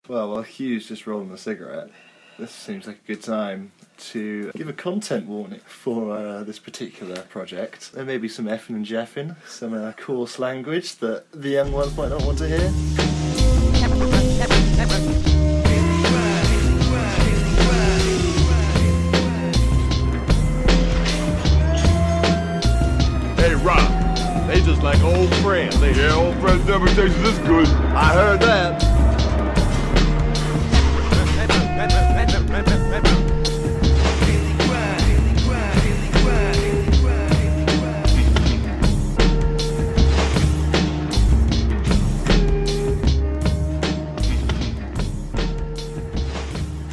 Well, while Hugh's just rolling a cigarette, this seems like a good time to give a content warning for this particular project. There may be some effing and jeffing, some coarse language that the young ones might not want to hear. Hey, Rob, they just like old friends. Old friends never taste this good. I heard that.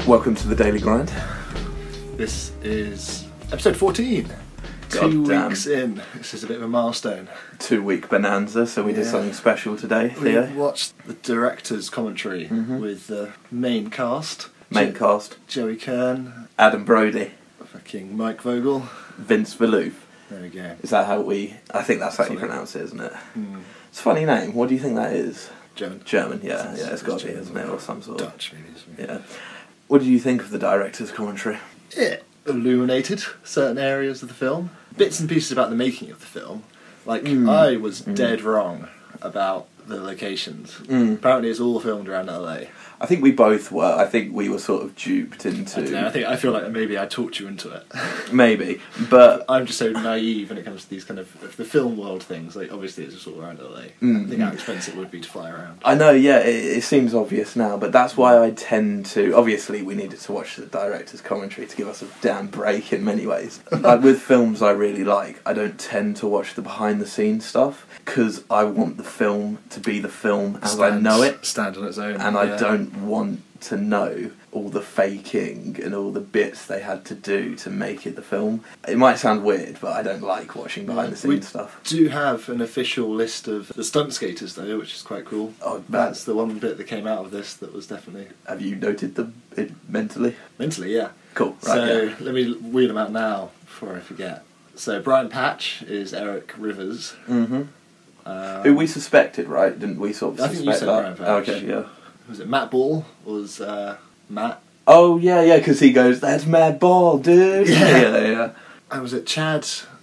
Welcome to the Daily Grind. This is episode 14. God 2 damn. weeks in. This is a bit of a milestone. 2-week bonanza, so we did Yeah. something special today, We Theo. watched the director's commentary with the main cast. Main cast, Joey Kern, Adam Brody, fucking Mike Vogel. Vince Viloof. There we go. Is that how I think that's how you Something. pronounce it, isn't it? It's a funny name. What do you think that is? German. German, yeah, it's got to be, German. isn't it, or some sort of... Dutch, maybe. Yeah. What did you think of the director's commentary? It illuminated certain areas of the film. Bits and pieces about the making of the film. Like, I was dead wrong about the locations. Apparently it's all filmed around LA. I think we both were. I think we were sort of duped into... I don't know, I feel like maybe I talked you into it. Maybe, but... I'm just so naive when it comes to these kind of the film world things. Like, obviously it's just all around LA. I think how expensive it would be to fly around. I know, yeah, it seems obvious now, but that's why I tend to... Obviously, we needed to watch the director's commentary to give us a damn break in many ways. Like, with films I really like, I don't tend to watch the behind-the-scenes stuff, because I want the film to be the film as I know it. Stand on its own. And I don't want to know all the faking and all the bits they had to do to make it the film. It might sound weird, but I don't like watching behind-the-scenes stuff. Do have an official list of the stunt skaters, though, which is quite cool. Oh, That's the one bit that came out of this that was definitely... Have you noted it mentally? Mentally, yeah. Cool, right, So, yeah. let me wheel them out now before I forget. So, Brian Patch is Eric Rivers. Who we suspected, right? Didn't we sort of I suspect think you said that? Brian Patch. Okay, yeah. Was it Matt Ball? Was Matt? Oh, yeah, because he goes, "That's Mad Ball, dude." Yeah. And was it Chad? Chad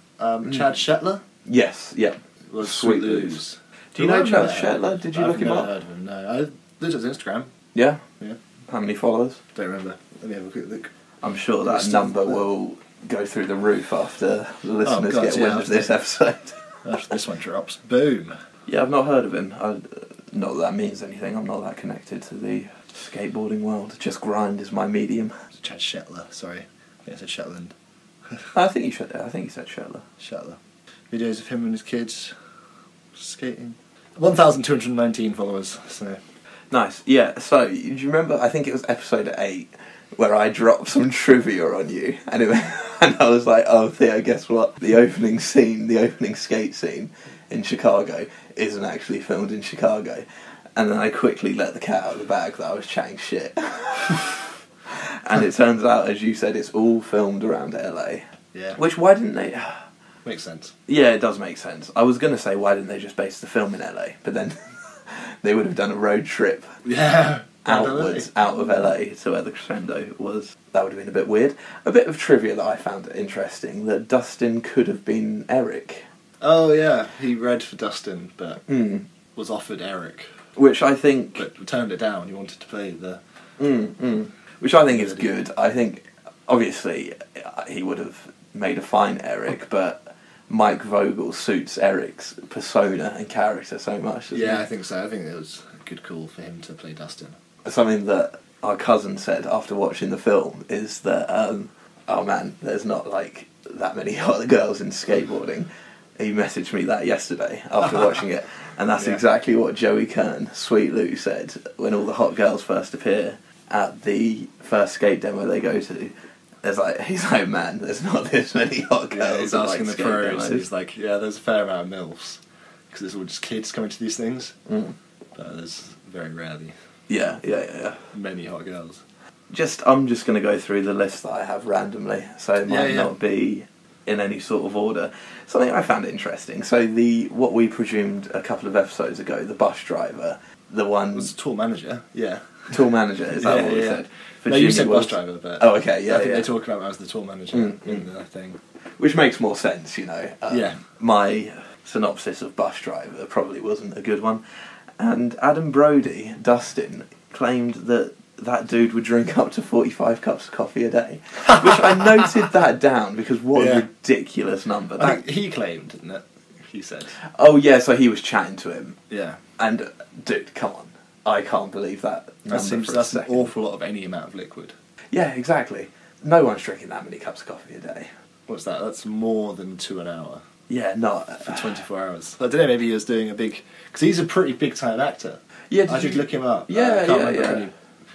Shetler? Yes, yeah. Was Sweet Sweet Lou's. Lou's. Do you know I've Chad never heard of Shetler? him. Did you look him I've up? never heard of him, no. I looked at his Instagram. Yeah? Yeah. How many followers? Don't remember. Let me have a quick look. I'm sure that List of- number will go through the roof after the listeners God, get yeah, wind of this episode. After this one drops. Boom. Yeah, I've not heard of him. Not that that means anything. I'm not that connected to the skateboarding world. Just grind is my medium. It's Chad Shetler, sorry. I think I said Shetland. I think he said Shetler. Shetler. Videos of him and his kids skating. 1,219 followers, so... Nice. Yeah, so, do you remember, I think it was episode 8, where I dropped some trivia on you, and I was like, oh, Theo, guess what? The opening skate scene in Chicago isn't actually filmed in Chicago. And then I quickly let the cat out of the bag that I was chatting shit. And it turns out, as you said, it's all filmed around LA. Yeah. Which, why didn't they... Makes sense. Yeah, it does make sense. I was going to say, why didn't they just base the film in LA? But then they would have done a road trip Yeah. outwards, out of LA to where the crescendo was. That would have been a bit weird. A bit of trivia that I found interesting, that Dustin could have been Eric. Oh, yeah. He read for Dustin, but was offered Eric. Which I think... But turned it down. He wanted to play the... Which I think is good. I think, obviously, he would have made a fine Eric, but Mike Vogel suits Eric's persona and character so much. Yeah, I think so. I think it was a good call for him to play Dustin. Something that our cousin said after watching the film is that, oh man, there's not like that many hot girls in skateboarding. He messaged me that yesterday after watching it, and that's exactly what Joey Kern, Sweet Lou, said when all the hot girls first appear at the first skate demo they go to. He's like, man, there's not this many hot girls. Yeah, he's asking the skate pros. demos. He's like, yeah, there's a fair amount of MILFs. Because there's all just kids coming to these things. But there's very rarely Yeah. many hot girls. I'm just going to go through the list that I have randomly, so it might not be in any sort of order. Something I found interesting. So what we presumed a couple of episodes ago, the bus driver, the one... Was a tour manager, yeah. Tour manager, is that what we said? For No, you Jimmy said was- bus driver, but Oh, okay, yeah, I think yeah. they talk about him as the tour manager in the thing. Which makes more sense, you know. Yeah. My synopsis of Bus Driver probably wasn't a good one. And Adam Brody, Dustin, claimed that that dude would drink up to 45 cups of coffee a day. Which I noted that down because what a ridiculous number. I think he claimed, didn't it? He said. Oh, yeah, so he was chatting to him. Yeah. And, dude, come on. I can't believe that number for a That's an second. awful lot of any amount of liquid. Yeah, exactly. No one's drinking that many cups of coffee a day. What's that? That's more than 2 an hour Yeah, not... for 24 hours. I don't know, maybe he was doing a big... Because he's a pretty big-time actor. Yeah, I should look him up. Yeah, I can't yeah, remember yeah. any.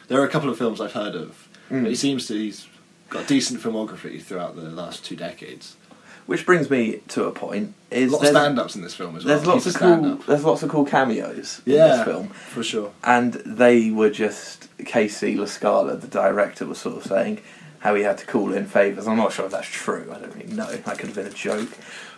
There are a couple of films I've heard of. But he's got a decent filmography throughout the last 2 decades. Which brings me to a point. Is Lots of stand-ups in this film as well. There's lots He's of a stand-up. there's lots of cool cameos in this film. For sure. And they were just... Casey Lascala, the director, was sort of saying how he had to call in favours. I'm not sure if that's true. I don't really know. That could have been a joke.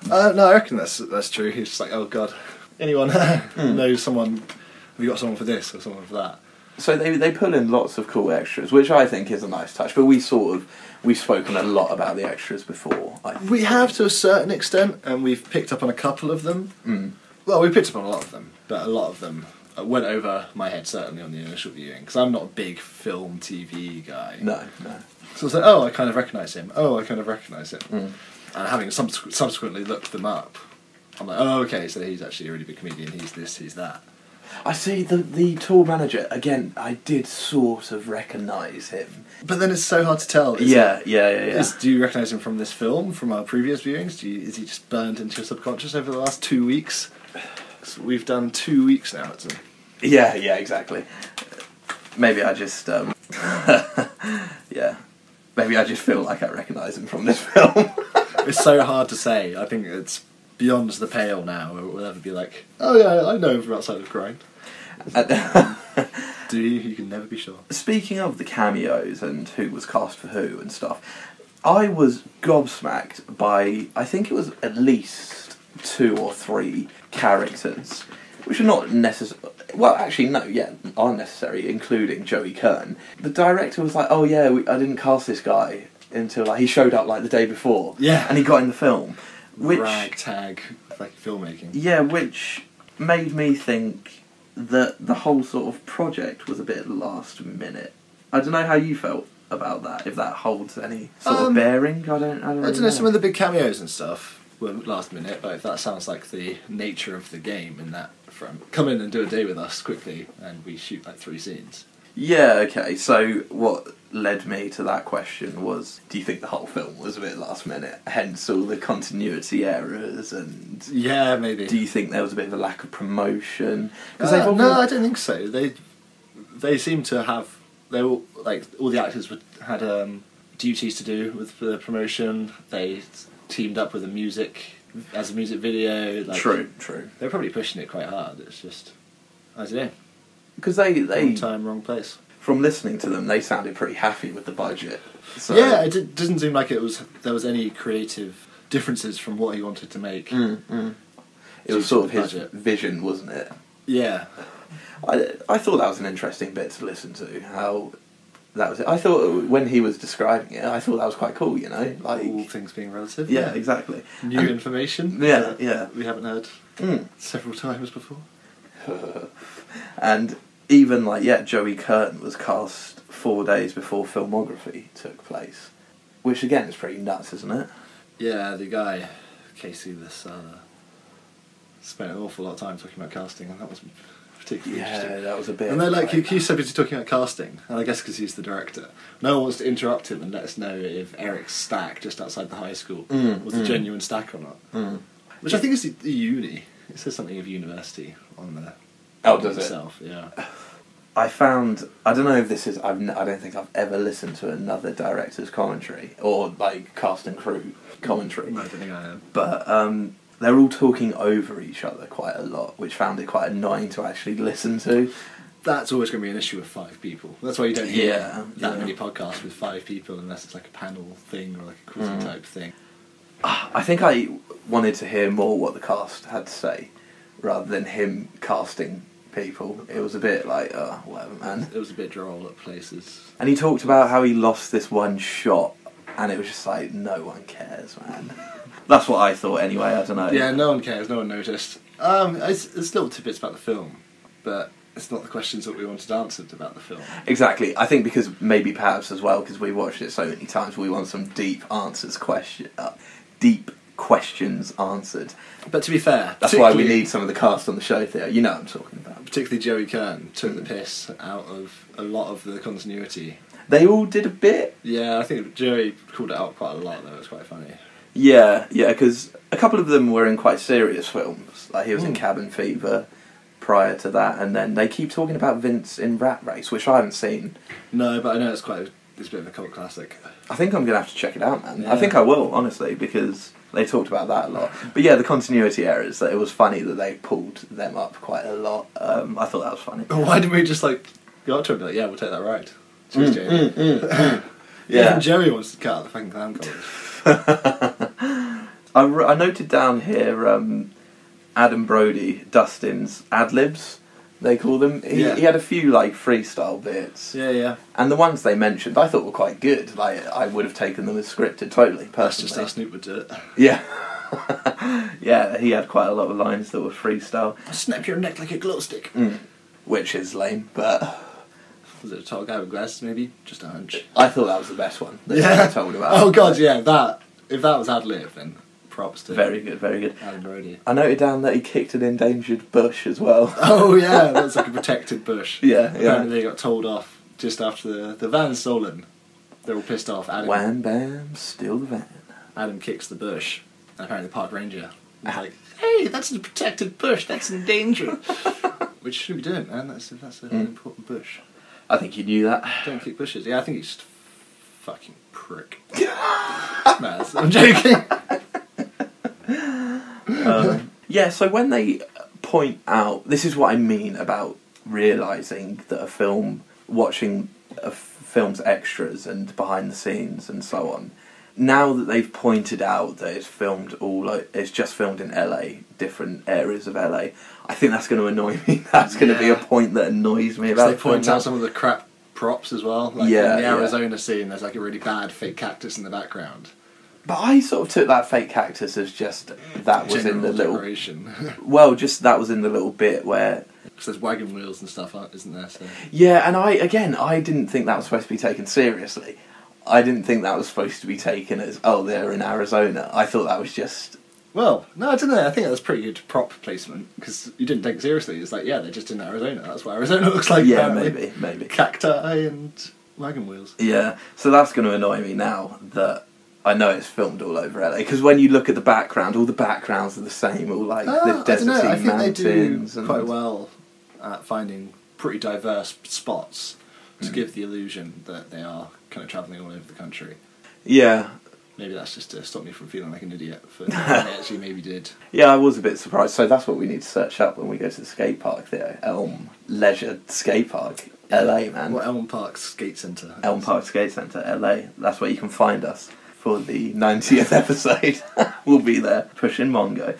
No, I reckon that's true. He's just like, oh god, anyone knows someone? Have you got someone for this or someone for that? So they pull in lots of cool extras, which I think is a nice touch. But we've spoken a lot about the extras before. We have to a certain extent, and we've picked up on a couple of them. Well, we picked up on a lot of them, but a lot of them went over my head certainly on the initial viewing because I'm not a big film TV guy. No. So I was like, oh, I kind of recognise him. Oh, I kind of recognise him. And having subsequently looked them up, I'm like, oh, okay, so he's actually a really big comedian. He's this, he's that. I see the tour manager again. I did sort of recognise him, But then it's so hard to tell. Yeah. Do you recognise him from this film, from our previous viewings? Is he just burned into your subconscious over the last 2 weeks? 'Cause we've done 2 weeks now. Yeah, exactly. Maybe I just yeah. Maybe I just feel like I recognise him from this film. It's so hard to say. I think it's beyond the pale now. We'll ever be like, oh yeah, I know him from outside of Grind. Do you? You can never be sure. Speaking of the cameos and who was cast for who and stuff, I was gobsmacked by, I think it was at least 2 or 3 characters, which are not necessary. Well, actually, no, are necessary, including Joey Kern. The director was like, oh yeah, I didn't cast this guy until he showed up the day before. Yeah. And he got in the film. Which, ragtag filmmaking. Yeah, which made me think that the whole sort of project was a bit last minute. I don't know how you felt about that, if that holds any sort of bearing. I don't know. Some of the big cameos and stuff were last minute, but if that sounds like the nature of the game in that front, come in and do a day with us quickly and we shoot 3 scenes. Yeah, okay, so what led me to that question was, do you think the whole film was a bit last minute, hence all the continuity errors, and yeah, maybe. Do you think there was a bit of a lack of promotion? No, I don't think so. They seem to have, they all the actors had duties to do with the promotion. They teamed up with a music video. True. They're probably pushing it quite hard. It's just, I don't know. Because they wrong time, wrong place. From listening to them, they sounded pretty happy with the budget. So. Yeah, it doesn't seem like there was any creative differences from what he wanted to make. It was sort of his vision, wasn't it? Yeah. I thought that was an interesting bit to listen to. How that was it. I thought when he was describing it, I thought that was quite cool. All things being relative. Yeah, exactly. New information. Yeah. We haven't heard several times before. And even Joey Curtin was cast 4 days before filmography took place, which again is pretty nuts, isn't it? Yeah, the guy Casey Lascala spent an awful lot of time talking about casting, and that was particularly interesting. Yeah, that was a bit. And they're he's so busy talking about casting, and I guess because he's the director, no one wants to interrupt him and let us know if Eric's stack just outside the high school was a genuine stack or not. Which I think is the uni. It says something of university on there. Oh, does itself? Yeah. I don't know if this is. I don't think I've ever listened to another director's commentary or cast and crew commentary. I don't think I have. But they're all talking over each other quite a lot, which found it quite annoying to actually listen to. That's always going to be an issue with 5 people. That's why you don't hear that many podcasts with 5 people unless it's a panel thing or a quizzing type thing. I think I wanted to hear more what the cast had to say rather than him casting people. It was a bit like, oh, whatever, man. It was a bit droll at places. And he talked about how he lost this one shot, and it was just like, no one cares, man. That's what I thought anyway, I don't know. Yeah, no one cares, no one noticed. It's little tidbits about the film, but it's not the questions that we wanted answered about the film. Exactly. I think because maybe perhaps as well, because we watched it so many times, we want some deep questions answered. But to be fair... That's why we need some of the cast on the show, Theo. You know what I'm talking about. Particularly Joey Kern took the piss out of a lot of the continuity. They all did a bit. Yeah, I think Joey called it out quite a lot, though. It was quite funny. Yeah, because a couple of them were in quite serious films. Like he was in Cabin Fever prior to that, and then they keep talking about Vince in Rat Race, which I haven't seen. No, but I know it's a bit of a cult classic. I think I'm going to have to check it out, man. Yeah. I think I will, honestly, because they talked about that a lot. But yeah, the continuity errors, that it was funny that they pulled them up quite a lot. I thought that was funny. Why didn't we just go up to him and be like, yeah, we'll take that ride? Cheers, Jamie. Yeah. Even Joey wants to cut out the fucking clown collars. I noted down here Adam Brody, Dustin's ad-libs, they call them. He had a few freestyle bits. Yeah. And the ones they mentioned I thought were quite good. I would have taken them as scripted, totally, personally. That's just how Snoop would do it. Yeah. Yeah, he had quite a lot of lines that were freestyle. I'll snap your neck like a glow stick. Which is lame, but... Was it a tall guy with glasses, maybe? Just a hunch. I thought that was the best one that they told about. Oh god, yeah, if that was ad-lib, then props to Very good, very good. Adam Brody. I noted down that he kicked an endangered bush as well. Oh yeah, that's like a protected bush. Yeah. Apparently they got told off just after the van's stolen. They're all pissed off. Wham bam, steal the van. Adam kicks the bush. And apparently the park ranger was like, hey, that's a protected bush, that's endangered. Which you shouldn't be doing, man. That's an important bush. I think you knew that. Don't kick bushes. Yeah, I think he's just fucking prick. No, I'm joking. Yeah, so when they point out... This is what I mean about realising that watching a film's extras and behind the scenes and so on, now that they've pointed out that it's just filmed in LA, different areas of LA, I think that's going to annoy me. That's going to be a point that annoys me about They point out some of the crap props as well. In the Arizona scene, there's a really bad fake cactus in the background. But I sort of took that fake cactus as just that was in the little... decoration. Well, just that was in the little bit where... Because there's wagon wheels and stuff, isn't there? So. Yeah, and I didn't think that was supposed to be taken seriously. I didn't think that was supposed to be taken as, they're in Arizona. I thought that was just... Well, no, I don't know. I think that was pretty good prop placement, because you didn't take it seriously. It's like, yeah, they're just in Arizona. That's what Arizona looks like. Yeah, apparently. maybe. Cacti and wagon wheels. Yeah, so that's going to annoy me now that I know it's filmed all over LA. Because when you look at the background, all the backgrounds are the same, all the deserty I think mountains. They do quite well at finding pretty diverse spots to give the illusion that they are kind of travelling all over the country. Yeah. Maybe that's just to stop me from feeling like an idiot for they actually maybe did. Yeah, I was a bit surprised. So that's what we need to search up when we go to the skate park there. Elm Leisure Skate Park, LA, man. Well, Elm Park Skate Centre. Elm Park Skate Centre, LA. That's where you can find us for the 90th episode. We'll be there, pushing Mongo.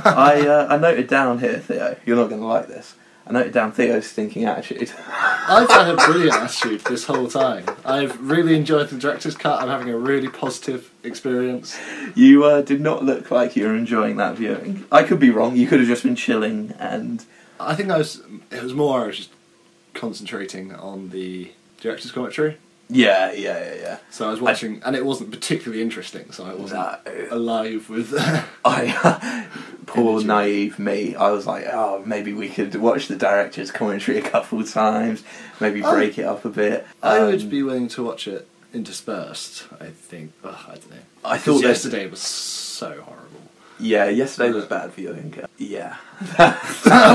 I noted down here, Theo, you're not going to like this. I noted down Theo's stinking attitude. I've had a brilliant attitude this whole time. I've really enjoyed the director's cut. I'm having a really positive experience. You did not look like you were enjoying that viewing. I could be wrong. You could have just been chilling and... I think I was just concentrating on the director's commentary. Yeah. So I was watching, and it wasn't particularly interesting, so I wasn't alive with... Poor naive me. I was like, maybe we could watch the director's commentary a couple of times, maybe break it up a bit. I would be willing to watch it interspersed, I think. I don't know. I thought yesterday was so horrible. Yeah, yesterday was bad viewing. Yeah.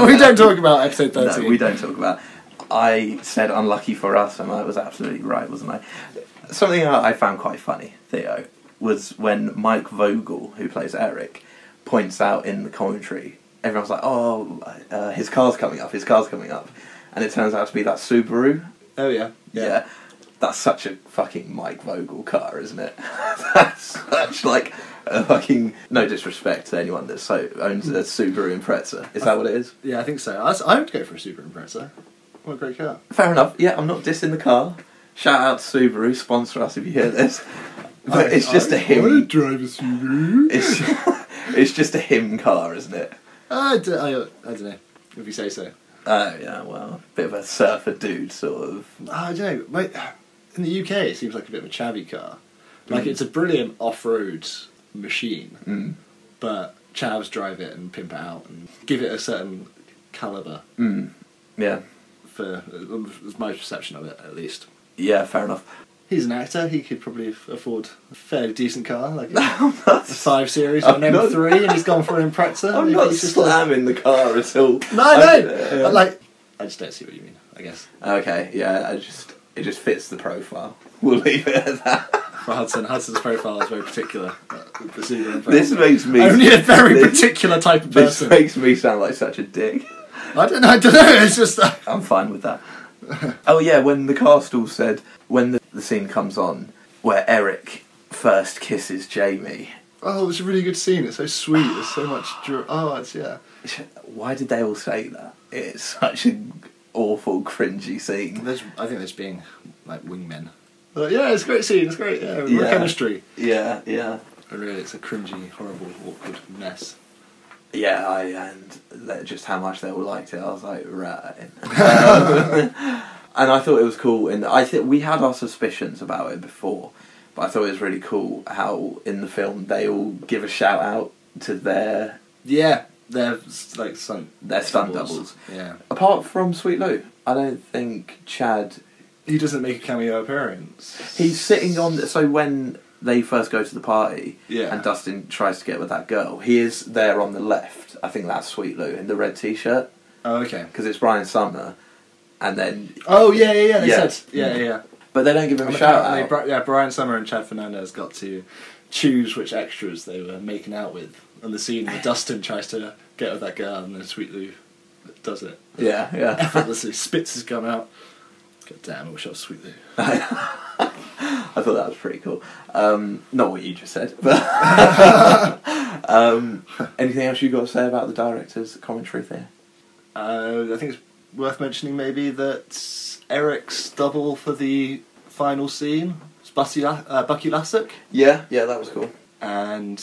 We don't talk about episode 13. No, we don't talk about... I said unlucky for us, and I was absolutely right, wasn't I? Something I found quite funny, Theo, was when Mike Vogel, who plays Eric, points out in the commentary, everyone's like, his car's coming up, and it turns out to be that Subaru. Oh, yeah. Yeah. That's such a fucking Mike Vogel car, isn't it? That's such like a fucking, no disrespect to anyone that owns a Subaru Impreza. Is that what it is? Yeah, I think so. I would go for a Subaru Impreza. What a great car. Fair enough. Yeah, I'm not dissing the car. Shout out to Subaru, sponsor us if you hear this. But it's just a him. I would drive a Subaru. It's just a him car, isn't it? I don't know, if you say so. Oh, yeah, well, a bit of a surfer dude, sort of. I don't know. In the UK, it seems like a bit of a chavvy car. Like, it's a brilliant off-road machine, but chavs drive it and pimp it out and give it a certain calibre. Yeah. That's my perception of it, at least. Yeah, fair enough. He's an actor. He could probably afford a fairly decent car, like a 5 Series or an M3, and he's gone for an Impreza. I'm not slamming the car at all. No. I just don't see what you mean, I guess. Okay, yeah, it just fits the profile. We'll leave it at that. For Hudson's profile is very particular. The Subaru Impreza. This makes me... Only a very particular type of person. This makes me sound like such a dick. I don't know, it's just... I'm fine with that. Oh yeah, when the cast all said, when the scene comes on, where Eric first kisses Jamie... Oh, it's a really good scene, it's so sweet, there's so much... yeah. Why did they all say that? It's such an awful, cringy scene. I think there's being, like, wingmen. But yeah, it's a great scene, it's great, yeah. Chemistry. Yeah. But really, it's a cringy, horrible, awkward mess. Yeah, and just how much they all liked it, I was like, right. And I thought it was cool, and I think we had our suspicions about it before, but I thought it was really cool how in the film they all give a shout out to their... Yeah, they're like stunt doubles. Yeah. Apart from Sweet Lou, I don't think Chad... He doesn't make a cameo appearance. He's sitting on... So when they first go to the party, yeah, and Dustin tries to get with that girl, he is there on the left. I think that's Sweet Lou in the red t-shirt. Oh, okay. Because it's Brian Sumner, and then... Oh, yeah, they said... Yeah. But they don't give him a shout-out. Yeah, Brian Summer and Chad Fernandez got to choose which extras they were making out with on the scene where Dustin tries to get with that girl and then Sweet Lou does it. Yeah. Effortlessly spits his gum out. God damn, I wish I was Sweet Lou. I thought that was pretty cool. Not what you just said, but... anything else you got to say about the director's commentary there? I think it's worth mentioning maybe that Eric's double for the final scene was Bucky Lasek. Yeah, that was cool. And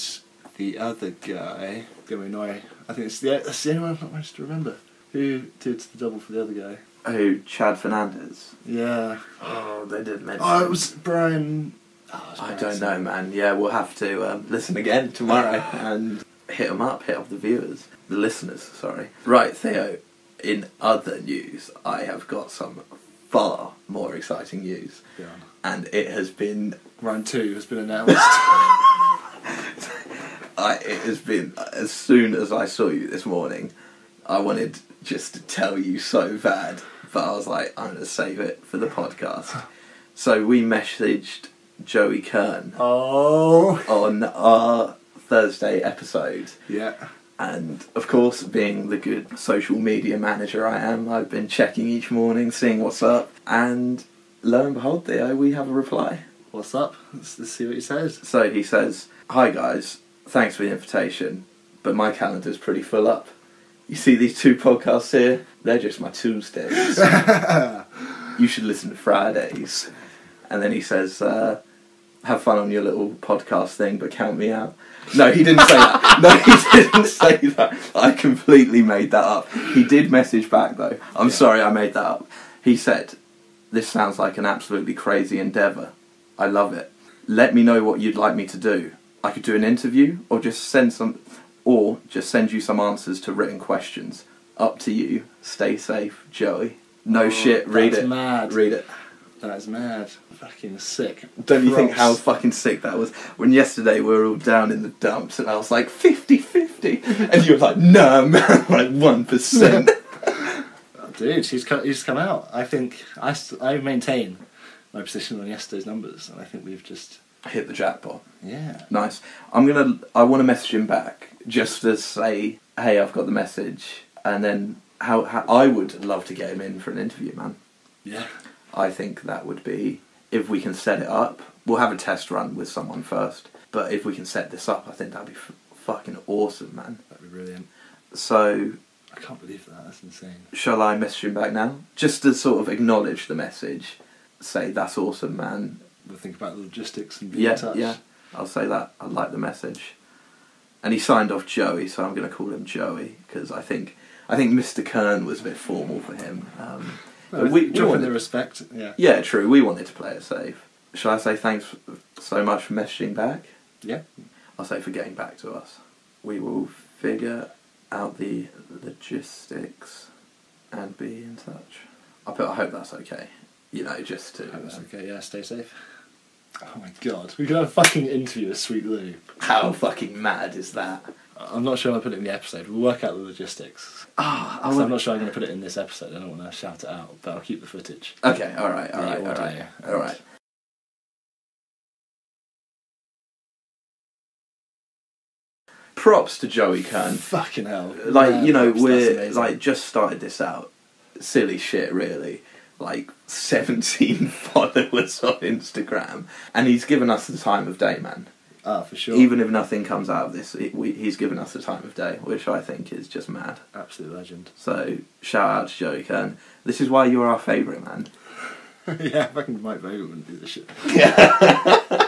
the other guy, gonna be annoying. I think that's the only one I've not managed to remember. Who did the double for the other guy? Who? Chad Fernandez? Yeah. Oh, they did mention... Oh, it was Brian... I don't know, man. Yeah, we'll have to listen again tomorrow and hit them up, hit off the viewers. The listeners, sorry. Right, Theo, in other news, I have got some far more exciting news. Yeah. And it has been... Round 2 has been announced. It has been... As soon as I saw you this morning, I wanted just to tell you so bad, but I was like, I'm going to save it for the podcast. So we messaged Joey Kern on our Thursday episode. Yeah. And of course, being the good social media manager I am, I've been checking each morning, seeing what's up, and lo and behold, Theo, we have a reply. What's up? Let's see what he says. So he says, "Hi guys, thanks for the invitation, but my calendar's pretty full up. You see these 2 podcasts here? They're just my Tuesdays. You should listen to Fridays." And then he says, "Have fun on your little podcast thing, but count me out." No, he didn't say that. No, he didn't say that. I completely made that up. He did message back, though. I'm sorry I made that up. He said, "This sounds like an absolutely crazy endeavour. I love it. Let me know what you'd like me to do. I could do an interview, or just send you some answers to written questions. Up to you. Stay safe, Joey." No shit, read it. Mad. Read it. That's mad. Fucking sick. Don't you think how fucking sick that was? When yesterday we were all down in the dumps and I was like, 50-50. And you were like, no, man, like 1%. Dude, he's come out. I think, I maintain my position on yesterday's numbers, and I think we've just... hit the jackpot. Yeah. Nice. I want to message him back, just to say, hey, I've got the message, and then how I would love to get him in for an interview, man. Yeah. I think that would be if we can set it up, we'll have a test run with someone first. But if we can set this up, I think that'd be fucking awesome, man. That'd be brilliant. So, I can't believe that. That's insane. shall I message him back now? Just to sort of acknowledge the message. Say, that's awesome, man. We'll think about the logistics and be in touch. Yeah, I'll say that. I like the message. And he signed off Joey, so I'm going to call him Joey, because I think Mr. Kern was a bit formal for him. Well, we dropping wanted the respect. Yeah. Yeah, true. We wanted to play it safe. Shall I say thanks so much for messaging back? Yeah. I'll say for getting back to us. We will figure out the logistics and be in touch. I hope that's okay. You know, just to... That's okay, yeah, stay safe. Oh my god, we could have a fucking interview with Sweet Lou. How fucking mad is that? I'm not sure I'll put it in the episode. We'll work out the logistics. I'm not sure I'm going to put it in this episode. I don't want to shout it out, but I'll keep the footage. Okay, alright. Props to Joey Kern. Fucking hell. Like, Yeah, you know, props, that's we're amazing. like just started this out. Silly shit, really. Like 17 followers on Instagram, and he's given us the time of day, man. Ah, for sure. Even if nothing comes out of this, he's given us the time of day, which I think is just mad. Absolute legend. So, shout out to Joey Kern. This is why you're our favourite, man. Yeah, fucking Mike Vogel wouldn't do this shit. Yeah.